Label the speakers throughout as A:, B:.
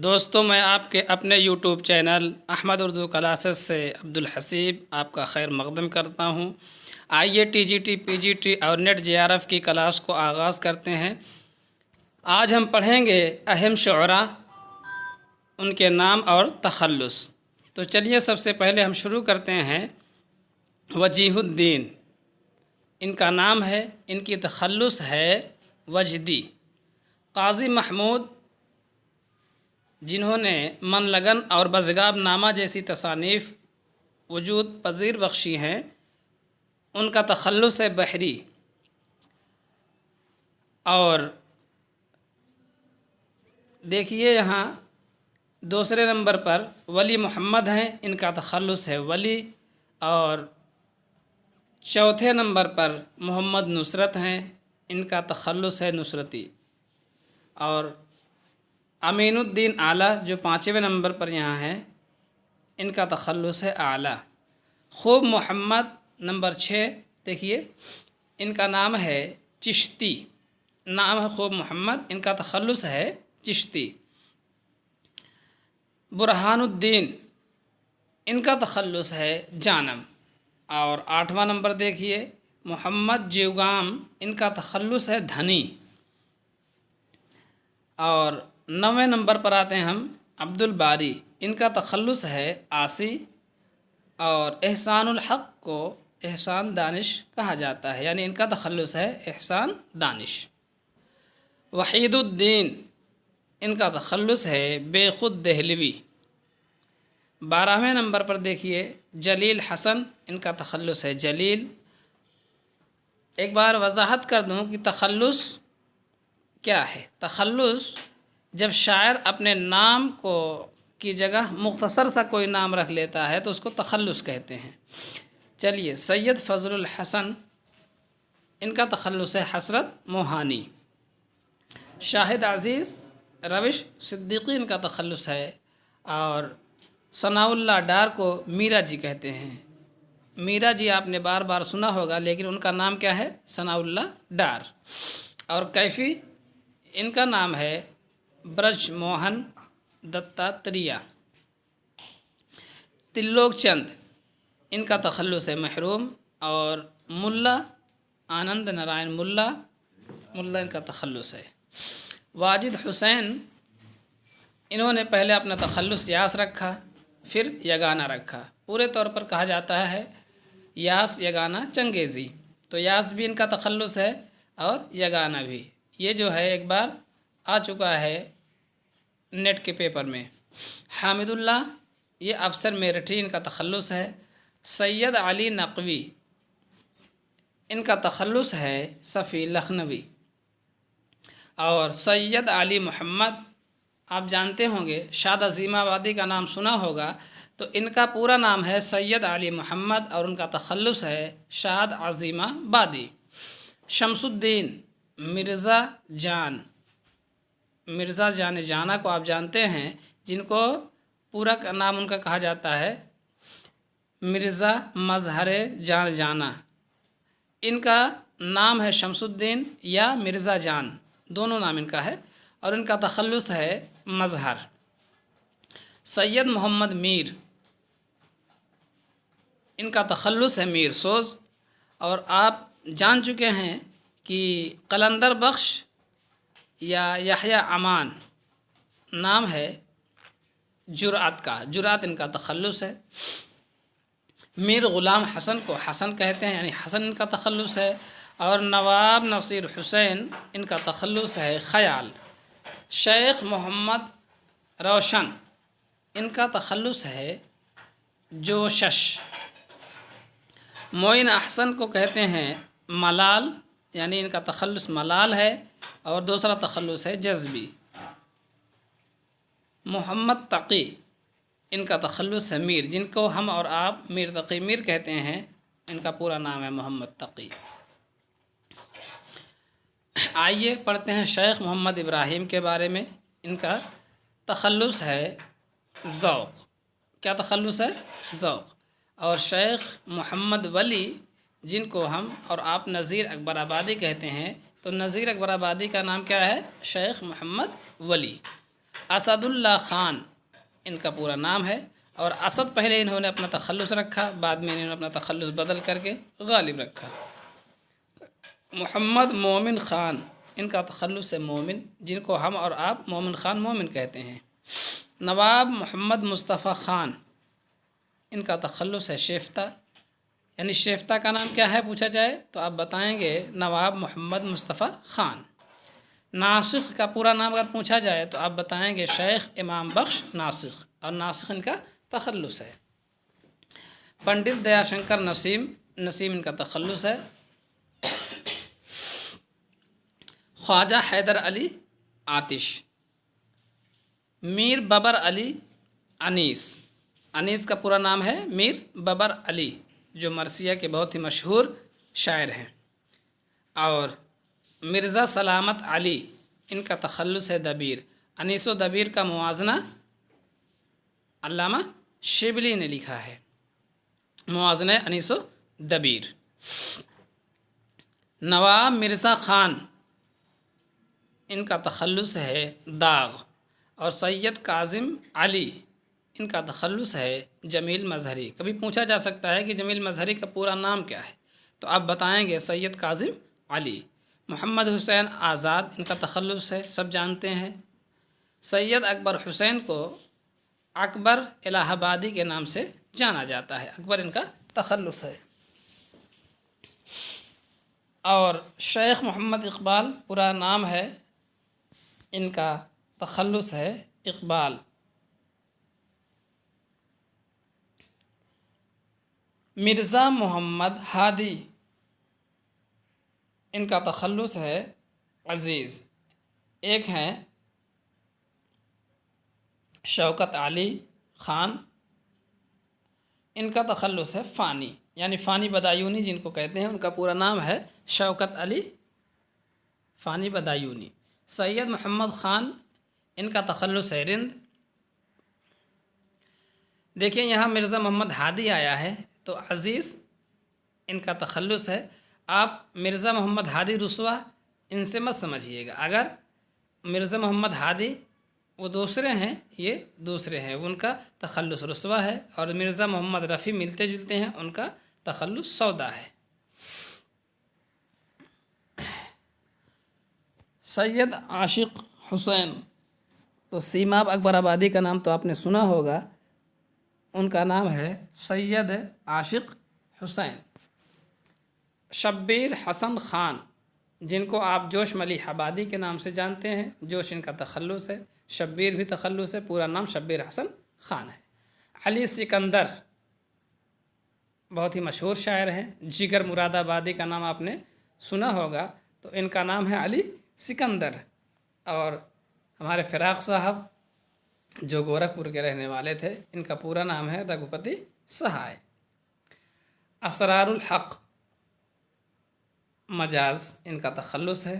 A: دوستوں، میں آپ کے اپنے YouTube channel Ahmad Urdu classes سے عبدالحسیب آپ کا خیر مقدم کرتا ہوں۔ آئیے T G T, P G T اور نیٹ جے آر ایف کی کلاس کو آغاز کرتے ہیں۔ آج ہم پڑھیں گے اہم شعراء، ان کے نام اور تخلص۔ تو چلیے سب سے پہلے ہم شروع کرتے ہیں۔ وجیہ الدین ان کا نام ہے، ان کی تخلص ہے وجدی۔ قاضی محمود، جنہوں نے من لگن اور بزگاب نامہ جیسی تصانیف وجود پذیر بخشی ہیں، ان کا تخلص ہے بحری۔ اور دیکھیے یہاں دوسرے نمبر پر ولی محمد ہیں، ان کا تخلص ہے ولی۔ اور چوتھے نمبر پر محمد نصرت ہیں، ان کا تخلص ہے نصرتی۔ اور امین الدین اعلیٰ جو پانچویں نمبر پر یہاں ہیں، ان کا تخلص ہے اعلیٰ۔ خوب محمد نمبر 6، دیکھیے ان کا نام ہے چشتی، نام ہے خوب محمد، ان کا تخلص ہے چشتی۔ برہان الدین، ان کا تخلص ہے جانم۔ اور 8واں نمبر دیکھیے محمد جیوگام، ان کا تخلص ہے دھنی۔ اور 9ویں نمبر پر آتے ہیں ہم عبد الباری، ان کا تخلص ہے آسی۔ اور احسان الحق کو احسان دانش کہا جاتا ہے، یعنی ان کا تخلص ہے احسان دانش۔ وحید الدین، ان کا تخلص ہے بے خود دہلوی۔ 12ویں نمبر پر دیکھیے جلیل حسن، ان کا تخلص ہے جلیل۔ ایک بار وضاحت کر دوں کہ تخلص کیا ہے۔ تخلص جب شاعر اپنے نام کی جگہ مختصر سا کوئی نام رکھ لیتا ہے تو اس کو تخلص کہتے ہیں۔ چلیے سید فضل الحسن، ان کا تخلص ہے حسرت موہانی۔ شاہد عزیز روش صدیقی، ان کا تخلص ہے۔ اور ثناء اللہ ڈار کو میرا جی کہتے ہیں۔ میرا جی آپ نے بار بار سنا ہوگا، لیکن ان کا نام کیا ہے؟ ثناء اللہ ڈار۔ اور کیفی، ان کا نام ہے برج موہن دتاتریہ۔ تلوک چند، ان کا تخلص ہے محروم۔ اور ملا آنند نارائن ملا ان کا تخلص ہے۔ واجد حسین، انہوں نے پہلے اپنا تخلص یاس رکھا، پھر یگانہ رکھا۔ پورے طور پر کہا جاتا ہے یاس یگانہ چنگیزی، تو یاس بھی ان کا تخلص ہے اور یگانہ بھی۔ یہ جو ہے ایک بار آ چکا ہے نیٹ کے پیپر میں۔ حامد اللہ، یہ افسر میرٹھی، ان کا تخلص ہے۔ سید علی نقوی، ان کا تخلص ہے صفی لکھنوی۔ اور سید علی محمد، آپ جانتے ہوں گے شاد عظیم آبادی کا نام سنا ہوگا، تو ان کا پورا نام ہے سید علی محمد اور ان کا تخلص ہے شاد عظیم آبادی۔ شمس الدین مرزا جان، مرزا جان جانا کو آپ جانتے ہیں، جن کو پورا نام ان کا کہا جاتا ہے مرزا مظہر جان جانا۔ ان کا نام ہے شمس الدین یا مرزا جان، دونوں نام ان کا ہے، اور ان کا تخلص ہے مظہر۔ سید محمد میر، ان کا تخلص ہے میر سوز۔ اور آپ جان چکے ہیں کہ قلندر بخش یا یحییٰ امان نام ہے جرأت کا، جرأت ان کا تخلص ہے۔ میر غلام حسن کو حسن کہتے ہیں، یعنی حسن ان کا تخلص ہے۔ اور نواب نصیر حسین، ان کا تخلص ہے خیال۔ شیخ محمد روشن، ان کا تخلص ہے جوشش۔ معین احسن کو کہتے ہیں ملال، یعنی ان کا تخلص ملال ہے، اور دوسرا تخلص ہے جذبی۔ محمد تقی، ان کا تخلص ہے میر، جن کو ہم اور آپ میر تقی میر کہتے ہیں، ان کا پورا نام ہے محمد تقی۔ آئیے پڑھتے ہیں شیخ محمد ابراہیم کے بارے میں۔ ان کا تخلص ہے ذوق۔ کیا تخلص ہے؟ ذوق۔ اور شیخ محمد ولی، جن کو ہم اور آپ نذیر اکبر آبادی کہتے ہیں، تو نذیر اکبر آبادی کا نام کیا ہے؟ شیخ محمد ولی۔ اسداللہ خان ان کا پورا نام ہے، اور اسد پہلے انہوں نے اپنا تخلص رکھا، بعد میں انہوں نے اپنا تخلص بدل کر کے غالب رکھا۔ محمد مومن خان ان کا تخلص ہے مومن، جن کو ہم اور آپ مومن خان مومن کہتے ہیں۔ نواب محمد مصطفیٰ خان ان کا تخلص ہے شیفتہ، یعنی شیفتہ کا نام کیا ہے پوچھا جائے تو آپ بتائیں گے نواب محمد مصطفیٰ خان۔ ناسخ کا پورا نام اگر پوچھا جائے تو آپ بتائیں گے شیخ امام بخش ناسخ، اور ناسخ ان کا تخلص ہے۔ پنڈت دیا شنکر نسیم ان کا تخلص ہے۔ خواجہ حیدر علی آتش۔ میر ببر علی انیس کا پورا نام ہے میر ببر علی، جو مرثیہ کے بہت ہی مشہور شاعر ہیں۔ اور مرزا سلامت علی ان کا تخلص ہے دبیر۔ انیس و دبیر کا موازنہ علامہ شبلی نے لکھا ہے، موازنہ انیس و دبیر۔ نواب مرزا خان ان کا تخلص ہے داغ، اور سید کاظم علی ان کا تخلص ہے جمیل مظہری۔ کبھی پوچھا جا سکتا ہے کہ جمیل مظہری کا پورا نام کیا ہے، تو آپ بتائیں گے سید کاظم علی۔ محمد حسین آزاد ان کا تخلص ہے، سب جانتے ہیں۔ سید اکبر حسین کو اکبر الہ آبادی کے نام سے جانا جاتا ہے، اکبر ان کا تخلص ہے۔ اور شیخ محمد اقبال پورا نام ہے، ان کا تخلص ہے اقبال۔ مرزا محمد ہادی ان کا تخلص ہے عزیز۔ ایک ہیں شوکت علی خان، ان کا تخلص ہے فانی، یعنی فانی بدایونی جن کو کہتے ہیں، ان کا پورا نام ہے شوکت علی فانی بدایونی۔ سید محمد خان ان کا تخلص ہے رند۔ دیکھیں یہاں مرزا محمد ہادی آیا ہے تو عزیز ان کا تخلص ہے۔ آپ مرزا محمد ہادی رسوا ان سے مت سمجھیے گا، اگر مرزا محمد ہادی وہ دوسرے ہیں، یہ دوسرے ہیں، ان کا تخلص رسوا ہے، اور مرزا محمد رفیع ملتے جلتے ہیں، ان کا تخلص سودا ہے۔ سید عاشق حسین، تو سیماب اکبر آبادی کا نام تو آپ نے سنا ہوگا، ان کا نام ہے سید عاشق حسین۔ شبیر حسن خان، جن کو آپ جوش ملیح آبادی کے نام سے جانتے ہیں، جوش ان کا تخلص ہے، شبیر بھی تخلص ہے، پورا نام شبیر حسن خان ہے۔ علی سکندر بہت ہی مشہور شاعر ہیں، جگر مراد آبادی کا نام آپ نے سنا ہوگا، تو ان کا نام ہے علی سکندر۔ اور ہمارے فراق صاحب جو گورکھپور کے رہنے والے تھے، ان کا پورا نام ہے رگھوپتی سہائے۔ اسرار الحق مجاز ان کا تخلص ہے۔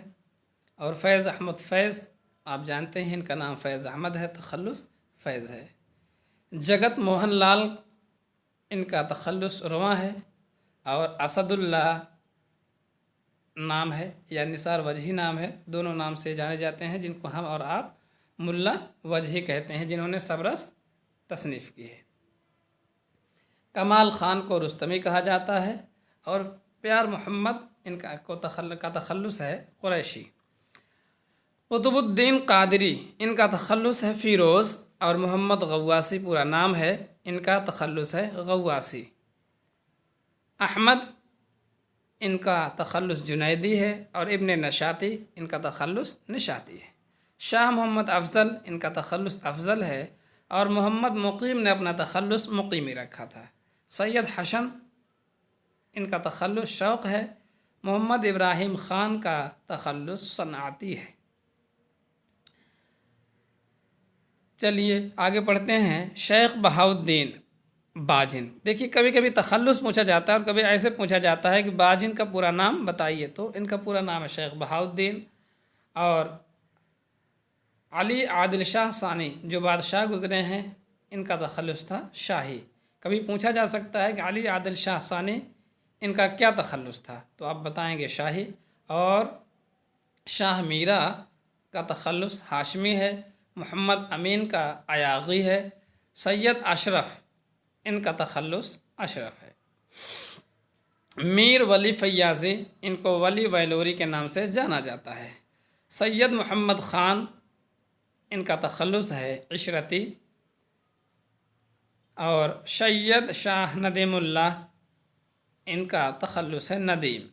A: اور فیض احمد فیض آپ جانتے ہیں، ان کا نام فیض احمد ہے، تخلص فیض ہے۔ جگت موہن لال ان کا تخلص رواں ہے، اور اسد اللہ نام ہے یا نثار وجہی نام ہے، دونوں نام سے جانے جاتے ہیں، جن کو ہم اور آپ ملا وجہی کہتے ہیں، جنہوں نے سبرس تصنیف کی ہے۔ کمال خان کو رستمی کہا جاتا ہے، اور پیار محمد ان کا تخلص ہے قریشی۔ قطب الدین قادری ان کا تخلص ہے فیروز، اور محمد غواسی پورا نام ہے، ان کا تخلص ہے غواسی۔ احمد ان کا تخلص جنیدی ہے، اور ابن نشاطی ان کا تخلص نشاطی ہے۔ شاہ محمد افضل ان کا تخلص افضل ہے، اور محمد مقیم نے اپنا تخلص مقیمی رکھا تھا۔ سید حسن ان کا تخلص شوق ہے۔ محمد ابراہیم خان کا تخلص صنعتی ہے۔ چلیے آگے پڑھتے ہیں۔ شیخ بہاؤالدین باجن، دیکھیے کبھی کبھی تخلص پوچھا جاتا ہے، اور کبھی ایسے پوچھا جاتا ہے کہ باجن کا پورا نام بتائیے، تو ان کا پورا نام ہے شیخ بہاؤالدین۔ اور علی عادل شاہ ثانی جو بادشاہ گزرے ہیں، ان کا تخلص تھا شاہی۔ کبھی پوچھا جا سکتا ہے کہ علی عادل شاہ ثانی ان کا کیا تخلص تھا، تو آپ بتائیں گے شاہی۔ اور شاہ میرا کا تخلص ہاشمی ہے۔ محمد امین کا عیاغی ہے۔ سید اشرف ان کا تخلص اشرف ہے۔ میر ولی فیاضی ان کو ولی ویلوری کے نام سے جانا جاتا ہے۔ سید محمد خان ان کا تخلص ہے عشرتی، اور سید شاہ ندیم اللہ ان کا تخلص ہے ندیم۔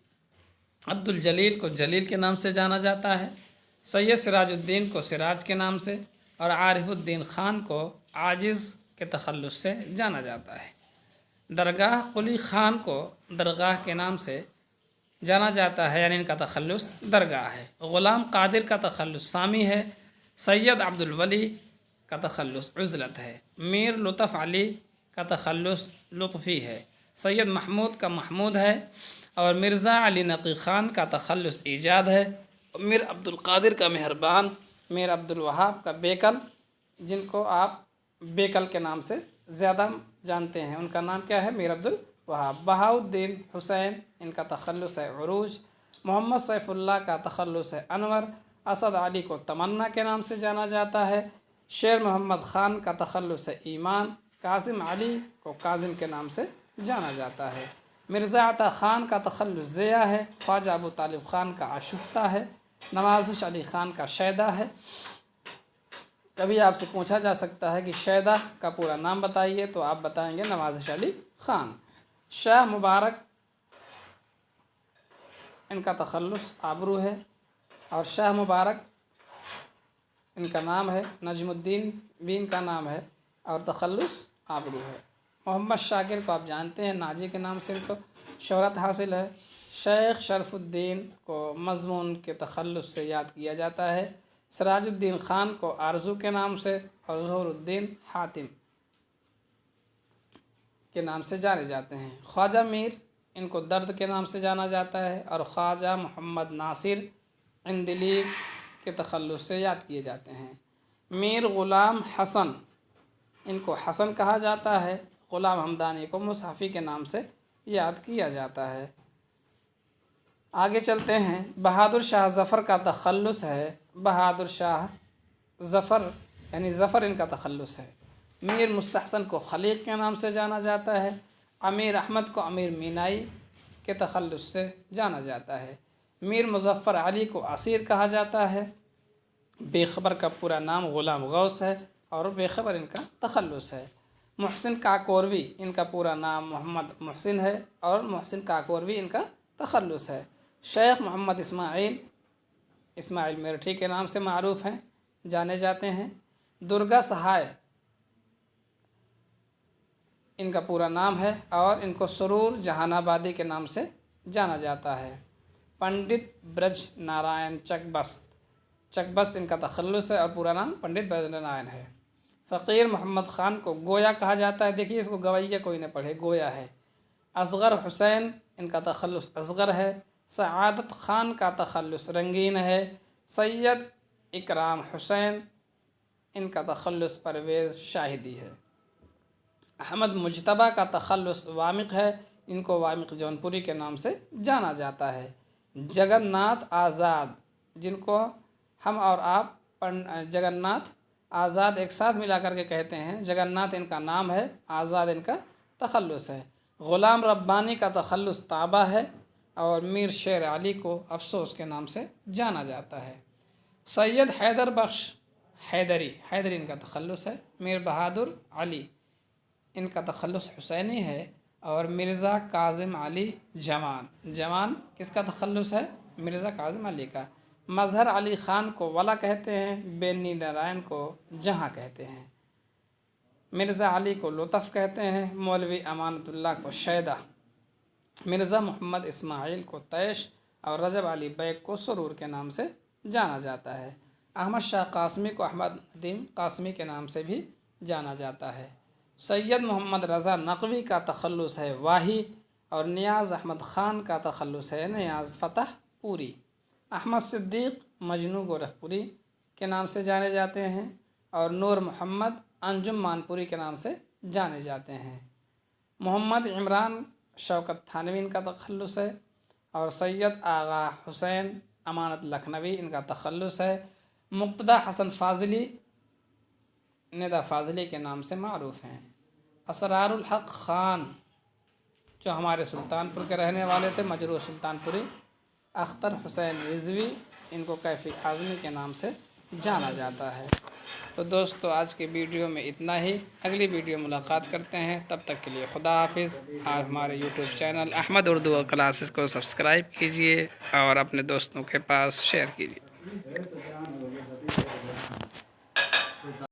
A: عبد الجلیل کو جلیل کے نام سے جانا جاتا ہے۔ سید سراج الدین کو سراج کے نام سے، اور عارف الدین خان کو عاجز کے تخلص سے جانا جاتا ہے۔ درگاہ قلی خان کو درگاہ کے نام سے جانا جاتا ہے، یعنی ان کا تخلص درگاہ ہے۔ غلام قادر کا تخلص سامی ہے۔ سید عبد الولی کا تخلص عزلت ہے۔ میر لطف علی کا تخلص لطفی ہے۔ سید محمود کا محمود ہے، اور مرزا علی نقی خان کا تخلص ایجاد ہے۔ میر عبد القادر کا مہربان، میر عبد الوہاب کا بیکل، جن کو آپ بیکل کے نام سے زیادہ جانتے ہیں، ان کا نام کیا ہے؟ میر عبد الوہاب۔ بہاؤالدین حسین ان کا تخلص ہے عروج۔ محمد سیف اللہ کا تخلص ہے انور۔ اسد علی کو تمنا کے نام سے جانا جاتا ہے۔ شیر محمد خان کا تخلص ہے ایمان۔ کاظم علی کو کاظم کے نام سے جانا جاتا ہے۔ مرزا عطا خان کا تخلص ضیاء ہے۔ خواجہ ابو طالب خان کا آشفتہ ہے۔ نوازش علی خان کا شیدا ہے۔ کبھی آپ سے پوچھا جا سکتا ہے کہ شیدا کا پورا نام بتائیے، تو آپ بتائیں گے نوازش علی خان۔ شاہ مبارک ان کا تخلص آبرو ہے، اور شاہ مبارک ان کا نام ہے۔ نجم الدین بھی ان کا نام ہے، اور تخلص آبرو ہے۔ محمد شاکر کو آپ جانتے ہیں، ناجی کے نام سے ان کو شہرت حاصل ہے۔ شیخ شرف الدین کو مضمون کے تخلص سے یاد کیا جاتا ہے۔ سراج الدین خان کو آرزو کے نام سے، اور ظہور الدین حاتم کے نام سے جانے جاتے ہیں۔ خواجہ میر ان کو درد کے نام سے جانا جاتا ہے، اور خواجہ محمد ناصر عندلیب کے تخلص سے یاد کیے جاتے ہیں۔ میر غلام حسن ان کو حسن کہا جاتا ہے۔ غلام ہمدانی کو مصحفی کے نام سے یاد کیا جاتا ہے۔ آگے چلتے ہیں۔ بہادر شاہ ظفر کا تخلص ہے بہادر شاہ ظفر، یعنی ظفر ان کا تخلص ہے۔ میر مستحسن کو خلیق کے نام سے جانا جاتا ہے۔ امیر احمد کو امیر مینائی کے تخلص سے جانا جاتا ہے۔ میر مظفر علی کو اسیر کہا جاتا ہے۔ بے خبر کا پورا نام غلام غوث ہے، اور بے خبر ان کا تخلص ہے۔ محسن کاکوروی ان کا پورا نام محمد محسن ہے، اور محسن کاکوروی ان کا تخلص ہے۔ شیخ محمد اسماعیل میرٹھی کے نام سے معروف ہیں، جانے جاتے ہیں۔ درگا سہائے ان کا پورا نام ہے، اور ان کو سرور جہان آبادی کے نام سے جانا جاتا ہے۔ پنڈت برج نارائن چکبست ان کا تخلص ہے، اور پورا نام پنڈت برج نارائن ہے۔ فقیر محمد خان کو گویا کہا جاتا ہے، دیکھیے اس کو گویا کوئی نہ پڑھے، گویا ہے۔ اصغر حسین ان کا تخلص اصغر ہے۔ سعادت خان کا تخلص رنگین ہے۔ سید اکرام حسین ان کا تخلص پرویز شاہدی ہے۔ احمد مجتبیٰ کا تخلص وامق ہے، ان کو وامق جونپوری کے نام سے جانا جاتا ہے۔ جگن ناتھ آزاد، جن کو ہم اور آپ جگن ناتھ آزاد ایک ساتھ ملا کر کے کہتے ہیں، جگن ناتھ ان کا نام ہے، آزاد ان کا تخلص ہے۔ غلام ربانی کا تخلص تابہ ہے، اور میر شیر علی کو افسوس کے نام سے جانا جاتا ہے۔ سید حیدر بخش حیدری ان کا تخلص ہے۔ میر بہادر علی ان کا تخلص حسینی ہے، اور مرزا کاظم علی جمان کس کا تخلص ہے؟ مرزا کاظم علی کا۔ مظہر علی خان کو ولا کہتے ہیں، بینی نارائن کو جہاں کہتے ہیں۔ مرزا علی کو لطف کہتے ہیں، مولوی امانت اللہ کو شیدا۔ مرزا محمد اسماعیل کو تیش، اور رجب علی بیگ کو سرور کے نام سے جانا جاتا ہے۔ احمد شاہ قاسمی کو احمد ندیم قاسمی کے نام سے بھی جانا جاتا ہے۔ سید محمد رضا نقوی کا تخلص ہے واہی، اور نیاز احمد خان کا تخلص ہے نیاز فتح پوری۔ احمد صدیق مجنو گورکھپوری کے نام سے جانے جاتے ہیں، اور نور محمد انجم مانپوری کے نام سے جانے جاتے ہیں۔ محمد عمران شوکت تھانوی ان کا تخلص ہے، اور سید آغا حسین امانت لکھنوی ان کا تخلص ہے۔ مقتدی حسن فاضلی ندا فاضلی کے نام سے معروف ہیں۔ اسرار الحق خان جو ہمارے سلطان پور کے رہنے والے تھے، مجروح سلطان پوری، اختر حسین رضوی، ان کو کیفی اعظمی کے نام سے جانا جاتا ہے۔ تو دوستو آج کے ویڈیو میں اتنا ہی، اگلی ویڈیو ملاقات کرتے ہیں، تب تک کے لیے خدا حافظ۔ اور ہمارے YouTube channel Ahmad Urdu classes کو سبسکرائب کیجئے اور اپنے دوستوں کے پاس شیئر کیجئے۔